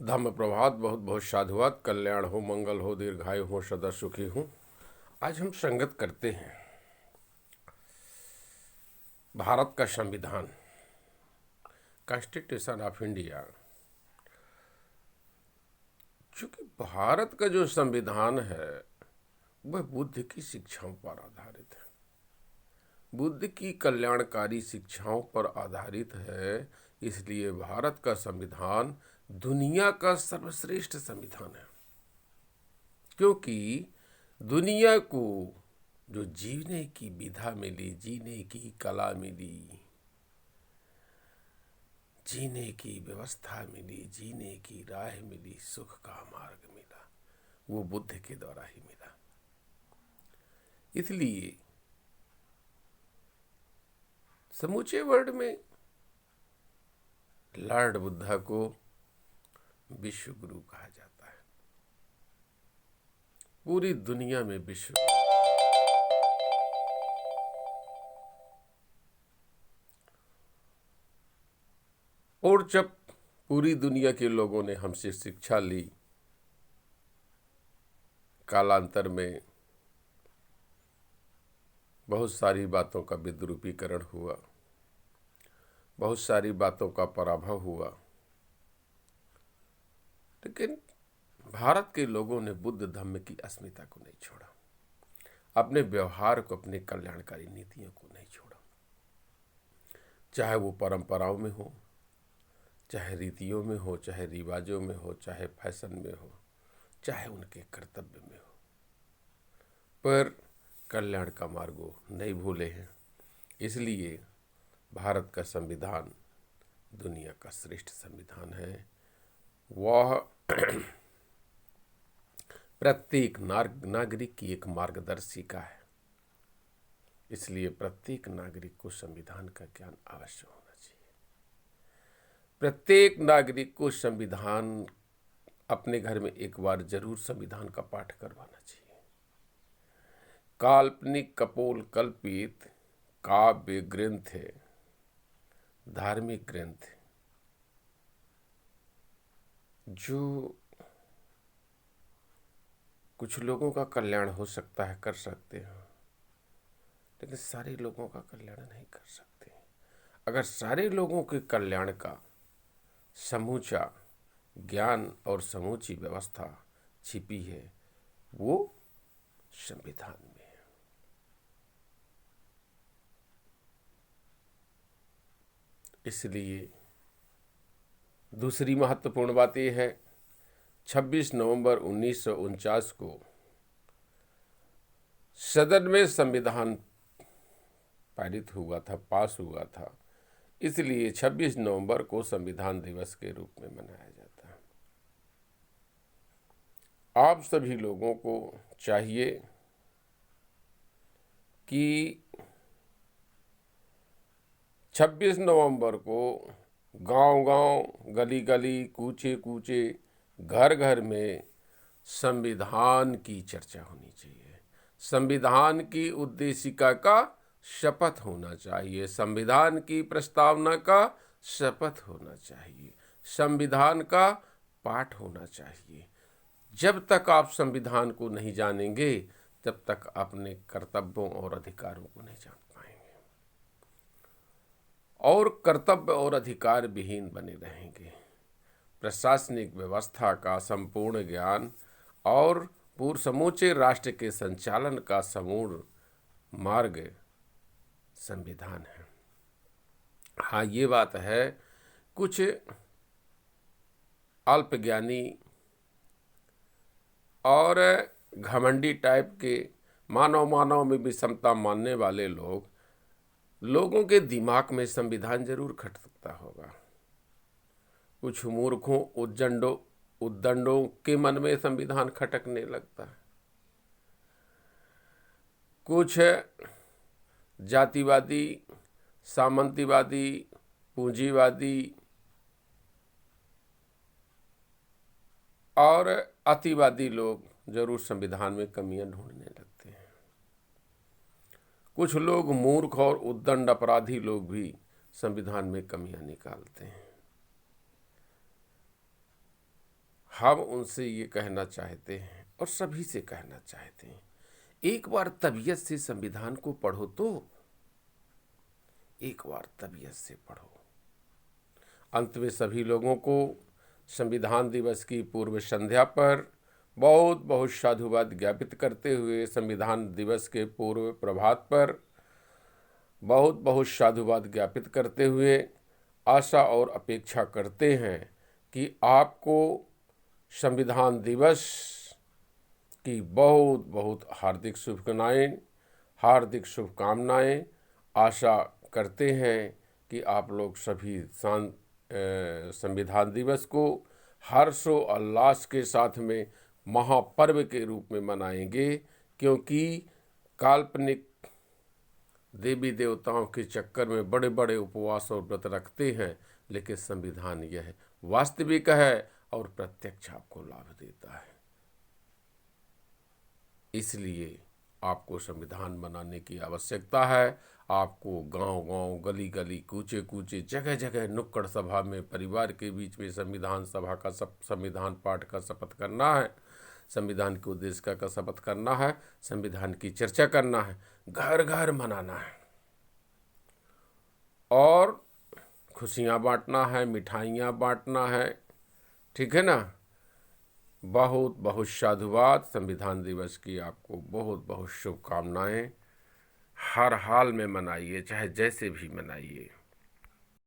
धम्म प्रभात। बहुत बहुत साधुवाद। कल्याण हो, मंगल हो, दीर्घायु हो, सदा सुखी हूँ। आज हम संगत करते हैं भारत का संविधान, कॉन्स्टिट्यूशन ऑफ इंडिया। चूंकि भारत का जो संविधान है वह बुद्ध की शिक्षाओं पर आधारित है, बुद्ध की कल्याणकारी शिक्षाओं पर आधारित है। इसलिए भारत का संविधान दुनिया का सर्वश्रेष्ठ संविधान है, क्योंकि दुनिया को जो जीने की विधा मिली, जीने की कला मिली, जीने की व्यवस्था मिली, जीने की राह मिली, सुख का मार्ग मिला, वो बुद्ध के द्वारा ही मिला। इसलिए समूचे वर्ल्ड में लॉर्ड बुद्धा को विश्व गुरु कहा जाता है। पूरी दुनिया में विश्व और जब पूरी दुनिया के लोगों ने हमसे शिक्षा ली, कालांतर में बहुत सारी बातों का विद्रूपीकरण हुआ, बहुत सारी बातों का पराभव हुआ, लेकिन भारत के लोगों ने बुद्ध धम्म की अस्मिता को नहीं छोड़ा, अपने व्यवहार को, अपने कल्याणकारी नीतियों को नहीं छोड़ा। चाहे वो परंपराओं में हो, चाहे रीतियों में हो, चाहे रिवाजों में हो, चाहे फैशन में हो, चाहे उनके कर्तव्य में हो, पर कल्याण का मार्ग वो नहीं भूले हैं। इसलिए भारत का संविधान दुनिया का श्रेष्ठ संविधान है। वह प्रत्येक नागरिक की एक मार्गदर्शिका है। इसलिए प्रत्येक नागरिक को संविधान का ज्ञान अवश्य होना चाहिए। प्रत्येक नागरिक को संविधान अपने घर में एक बार जरूर संविधान का पाठ करवाना चाहिए। काल्पनिक, कपोल कल्पित काव्य ग्रंथ है, धार्मिक ग्रंथ है, जो कुछ लोगों का कल्याण हो सकता है, कर सकते हैं, लेकिन सारे लोगों का कल्याण नहीं कर सकते। अगर सारे लोगों के कल्याण का समूचा ज्ञान और समूची व्यवस्था छिपी है, वो संविधान में है। इसलिए दूसरी महत्वपूर्ण बात यह है, 26 नवंबर 1949 को सदन में संविधान पारित हुआ था, पास हुआ था। इसलिए 26 नवंबर को संविधान दिवस के रूप में मनाया जाता है। आप सभी लोगों को चाहिए कि 26 नवंबर को गांव-गांव, गली-गली, कूचे-कूचे, घर-घर में संविधान की चर्चा होनी चाहिए। संविधान की उद्देशिका का शपथ होना चाहिए, संविधान की प्रस्तावना का शपथ होना चाहिए, संविधान का पाठ होना चाहिए। जब तक आप संविधान को नहीं जानेंगे, तब तक अपने कर्तव्यों और अधिकारों को नहीं जान पाएंगे और कर्तव्य और अधिकार विहीन बने रहेंगे। प्रशासनिक व्यवस्था का संपूर्ण ज्ञान और पूर्ण समूचे राष्ट्र के संचालन का समूर्ण मार्ग संविधान है। हाँ, ये बात है, कुछ अल्पज्ञानी और घमंडी टाइप के मानव में विषमता मानने वाले लोगों के दिमाग में संविधान जरूर खटकता होगा। कुछ मूर्खों, उद्दंडों के मन में संविधान खटकने लगता है। कुछ जातिवादी, सामंतीवादी, पूंजीवादी और अतिवादी लोग जरूर संविधान में कमियां ढूंढने लगते हैं। कुछ लोग मूर्ख और उद्दंड अपराधी लोग भी संविधान में कमियां निकालते हैं। हम उनसे ये कहना चाहते हैं और सभी से कहना चाहते हैं, एक बार तबीयत से संविधान को पढ़ो, तो एक बार तबीयत से पढ़ो। अंत में सभी लोगों को संविधान दिवस की पूर्व संध्या पर बहुत बहुत साधुवाद ज्ञापित करते हुए, संविधान दिवस के पूर्व प्रभात पर बहुत बहुत साधुवाद ज्ञापित करते हुए आशा और अपेक्षा करते हैं कि आपको संविधान दिवस की बहुत बहुत हार्दिक शुभकामनाएं। आशा करते हैं कि आप लोग सभी संविधान दिवस को हर्षोल्लास के साथ में महापर्व के रूप में मनाएंगे, क्योंकि काल्पनिक देवी देवताओं के चक्कर में बड़े बड़े उपवास और व्रत रखते हैं, लेकिन संविधान यह वास्तविक है और प्रत्यक्ष आपको लाभ देता है। इसलिए आपको संविधान बनाने की आवश्यकता है। आपको गांव गांव, गली गली, कूचे कूचे, जगह जगह, नुक्कड़ सभा में, परिवार के बीच में संविधान सभा का संविधान पाठ का शपथ करना है, संविधान के उद्देश्य का शपथ करना है, संविधान की चर्चा करना है, घर घर मनाना है और खुशियाँ बांटना है, मिठाइयाँ बांटना है। ठीक है ना। बहुत बहुत साधुवाद। संविधान दिवस की आपको बहुत बहुत शुभकामनाएं। हर हाल में मनाइए, चाहे जैसे भी मनाइए।